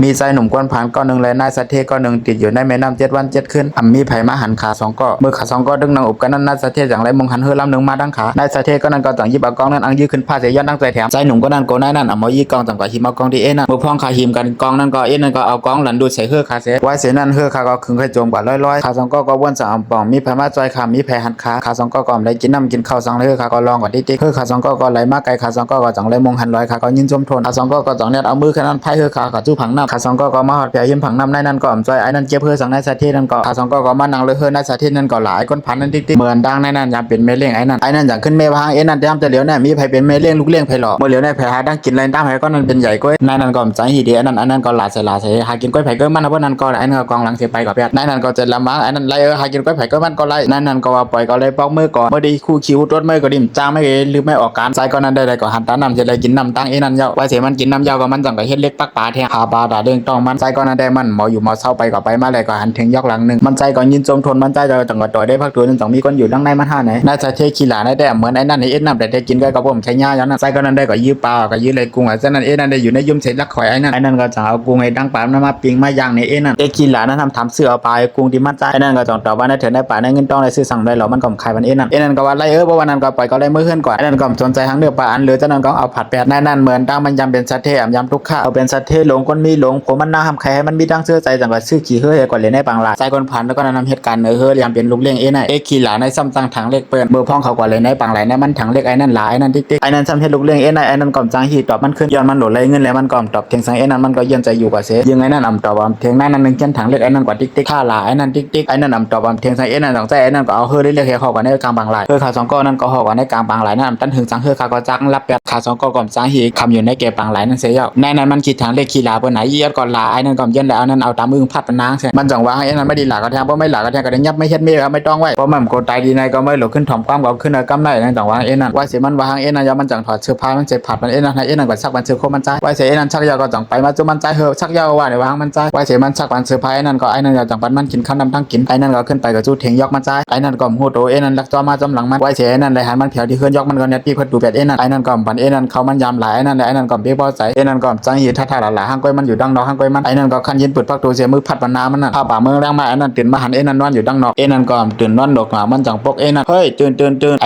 มีใจหนุ่มกวนผ่านก้อนหนึ่งและนายสัตเทก้อนหนึ่งติดอยู่ในแม่น้ำ7 วัน 7 คืนมีไผมาหันขา2 ก้อมือขา2 ก้อดึงนางอุบกันนั้นนายสัตเทอย่างไรมงหันเฮือลำหนึ่งมาดังขานายสัตเทก็นั่นก็ต่างยิบเอากองนั้นอังยื้อขึ้นผ้าเสียยันตั้งใจแถมใจหนุ่มก็นั่นโกนายนั่นเอาหมอยี่กองต่างกว่าหิมเอากองดีนั่นมือพ้องขาหิมกันกองนั่นก็นั่นก็เอากองหลันดูใส่เฮือขาเสียไว้เสียนั่นเฮือขาก็ขึงเคยโจมกว่าร้อยขา2 ก้อก็วนสามป่องมีไผมาจอยขามีแผลหันขา2 ก้อก็ได้กินน้ำกินข้าวสังเฮือขาก็ลองกว่าติ๊กเฮือขา2 ก้อก็ไหลมาไกลขา2 ก้อก็จังไรมงหันขาก็ยินจมทนขา2 ก้อก็จังเนี่ยเอามือแค่นั้นไพ่เฮือขาก็จู้ผังน้ำขา2 ก้อก็มาหอดแผลยิ้มผังน้ำในนั่นก็จอยนั่นเจ็บเฮือสังในสัตเทนั่นก็ขา2 ก้อก็มานั่งเลยเฮือในสัตเทนั่นก็หลายก้นพันนั่นติ๊กเหมือนดังในนั่นยามเป็นแม่เลี้ยงนั่นอย่างขึ้นแม่พางนั่นยามจะเหลียวแน่มีไผเป็นแม่เลี้ยงลูกเลี้ยงไผหล่อเมื่อเหลียวแน่ไผหาดังกินอะไรตามไผก็นั่นเป็นใหญ่ก้อยนั่นก็ใจหีดีนั่นก็หลาใส่หากินก้อยไผก็มันเพราะนั่นก็นั่นก็กองหลังเสียไปกับแพทย์นั่นก็จะละมั้งนั่นไล่หากินก้อยไผก็มันก็ไล่นั่นก็ว่าปล่อยก็เลยปอกมือก่อนเมื่อดีคู่คิวตรวจมือก็ดิ่มจ้างไม่หรือไม่ออกการใจก็นั่นได้ก็หันตาน้ำจะได้กินน้ำตั้งนั่นเยาไว้เสียมันกินน้ำเยาก็มันจังก็เฮ็ดเล็กปักปลาแทงหาปลาด่าเด้งต้องมันใจก็นั่นได้มันหมออยู่หมอเศร้าไปก็ไปมาเลยก็หันถึงยกหลังนึงมันใจก็ยินจมทนมันใจจะจังก็ต่อยได้พักตัวนึงจังมีคนอยู่ดังในมันห้าไหนน่าจะเทขี้หลาได้เหมือนนั่นน้ำได้กินก็กระผมใช้ย่าอย่างนั้นใจก็นั่นได้ก็ยื้อปลาก็ยื้อเลยกุ้งนั่นนั่นได้อยู่ในยุ่มเสร็จลักข่อยนั่นก็จะเอากุ้งให้ดังปลามาปิ้งมาย่างนั่นขี้หลานั่นทำเสื้อเอาปลากุ้งที่มันใจนั่นก็จังต่อว่าในเถิดได้ปลาในเงินต้องได้ซื้อสั่งได้หรอมันก็ขายมันนั่นก็ว่าไรเพราะว่านั่นก็ปล่อยก็เลยมือขึ้นก่อนนั่นก็สนใจทั้งเนื้อปลาอันเหลือจากนั้นก็เอาผัดแปดนั่นเหมือนดังมันยำเป็นสัตเทยำทุกข้าวเป็นสัตเทหลงก้นมีหลงผมมันน่าทำใครให้มันมีดังเสื้อใจจังก็ซื้อขี้เฮือก่อนเลยในปังลาใจคนผ่านแล้วก็นำเหตุการณ์เฮือยำเป็นลูกเลี้ยงนั่นขี้หลาในซ้ำจังถังเล็กเปิดเบอร์พ้องเขาก่อนเลยในปังไหลในมันถังเล็กนั่นหลายนั่นติ๊กนั่นซ้ำเฮ็ดลูกเลี้ยงนั่นก่อมจังหีตอบมันขึ้นย้อนมันโหลดเลยเงินแล้วมันก่อมตอบเทียงสังนั่นมันก็เย็นใจอยู่กว่าเสียยังไงนั่นอ่ำตอบเทียงนั่นนึงเช่นถังเล็กนั่นกว่าติ๊กท่าหลายนั่นติ๊กนั่นอ่ำตอบเทียงสังนั่นสองใจนั่นก็เอาเฮือได้เรียกเฮเขาก่อนในกลางปังไหลเฮือขา2 ก้อนั่นก็หอกก่อนในกลางปังไหลนั่นตั้นถึงสังเฮือขาก็จังรับแปดขา2 ก้อก่อมจังหีคำอยู่ในเก็บปังไหลนั่นเสียนั่นมันคิดถังเล็กขี้หลาเปิ้นไหนเยียดก่อนหลายนั่นก่อมเย็นแล้วนั่นเอาตามมือพัดนางเสียมันจังว่านั่นไม่ดีหลากระแทงเพราะไม่หลากระแทงก็ได้ยับไม่เฮ็ดไม่ไม่ต้องไว้เพราะมันโกตายดีในก็ไม่หลบขึ้นถ่อมความก็ขึ้นกำได้นั่นจังว่านั่นว่าเสียมันว่านั่นยามันจังถอดเสื้อผ้ามันเจ็บผัดมันนั่นก็ชักมันเสื้อโคมันใจว่าเสียนั่นชักยาก็จังไปมาจุมันใจเฮอชักยาว่าในวางมันใจว่าเสียมันชักมันเสื้อผ้านั่นก็นั่นจังปันมันกินข้าวนำทั้งกินนั่นก็ขึ้นไปกับจูเถียงยกมันใจนั่นก็หูโตนั่นลักจอมาจำหลังมันว่าเสียนั่นเลยหันมันเผียวที่ขึ้นยกมันก็เนี่ยปีพัดดูเป็ดนั่นก็ปันนั่นเขามันยำหลายนั่นก็เบี้ยพอใจนั่นก็จังหีท่าหลายห้างก้อยมันอยู่ดังนอกห้างก้อยมันนั่นก็ขันยินปุดพักตัวเสียมือพัดปนามันน่ะผ้าป่าเมืองแรงมานั่นตื่นมาหันนั่นนอนอยู่ดังนอกนั่นก็ตื่นนอนดอกหมามันจังปกนั่นเฮ้ยตื่น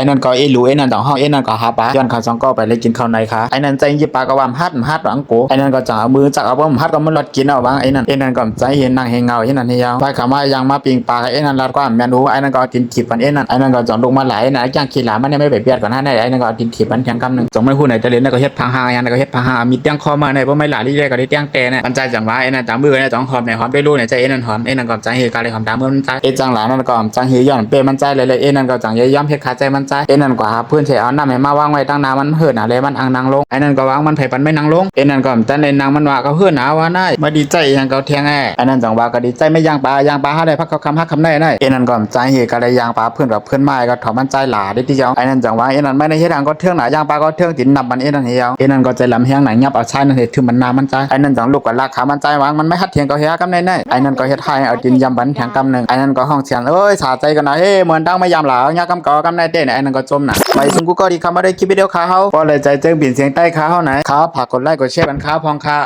นั่นก็หลูนั่นจังห้องนั่นก็หาปลาย้อนขา2 ก้อไปเลยกินข้าวในขานั่นใจยิบปลากระวำฮัดหลังโกนั่นก็จังเอามือจักเอาบ่มฮัดก็มันรดกินเอาบางนั่นก็ใจเห็นนั่งเฮงเงานั่นเฮียไปขามายังมาปิงปลานั่นรัดกว่าแม่นูนั่นก็กินขีบมันนั่นก็จังลงมาไหลนั่นย่างขี้หลามันยังไม่ไปเบียดก่อนนั่นนั่นก็กินขีบมันแข็งกำนึงจังไม่พูดไหนจะเล่นนั่นก็เฮ็ดพังหานั่นก็เฮ็ดพังหามีเตียงคอมาในเพราะไม่หลาที่ได้ก็ได้เตียงแต่เนี่ยมันใจจังว่านั่นจังมือจังหอมเนี่ยหอมไปรู้เนี่ยใจนั่นหอมนั่นก็ใจเฮกาเลยหอมตามมือมันใจจังหลานั่นก็จังเฮย้อนเปมันใจเลยนั่นก็จังย่ำเฮ็ดขาใจมันใจนั่นก็หาเพื่อนเสียเอาน้ำให้มาวางไว้ตั้งนามันเหินอะไรมันอังนางลงนั่นก็วางมันไผปันไม่นางลงนั่นก็จันเลยนางมันว่าก็เฮือนหาว่าได้มาดีใจยังก็เทียงนั่นจังว่าก็ดีใจไม่ย่างปลาหาได้พักเขาคำฮักคำได้นั่นก็ใจเฮกาเลยย่างปลาเพื่อนกับเพื่อนไม้ก็ถอมันใจหลาได้ที่เจ้านั่นจังว่านั่นไม่ได้เฮ็ดอังก็เทื่องหนาย่างปลาก็เทื่องตินนับมันนั่นเฮียวนั่นก็ใจลำเฮียงหนังยับเอาชายนั่นเฮ็ดถึงมันนามันใจนั่นจังลูกกับราคามันใจวางมันไม่ฮัดเทียงก็เฮียกำได้นั่นก็เฮ็ดให้เอาดินยำบันแข็งกำนึงนั่นก็ห้องเสียงสาใจกันนะเหมือนดังไม่ยำหลาย่ากำกอกำได้เต้นั่นก็จมน่ะไปซึ่งกูก็ดีคำว่าได้คลิปวิดีโอขาเฮาก็เลยใจเจิ้งบินเสียงใต้ขาเฮาไหนขาผักกดไลค์กดแชร์กันขาพองขา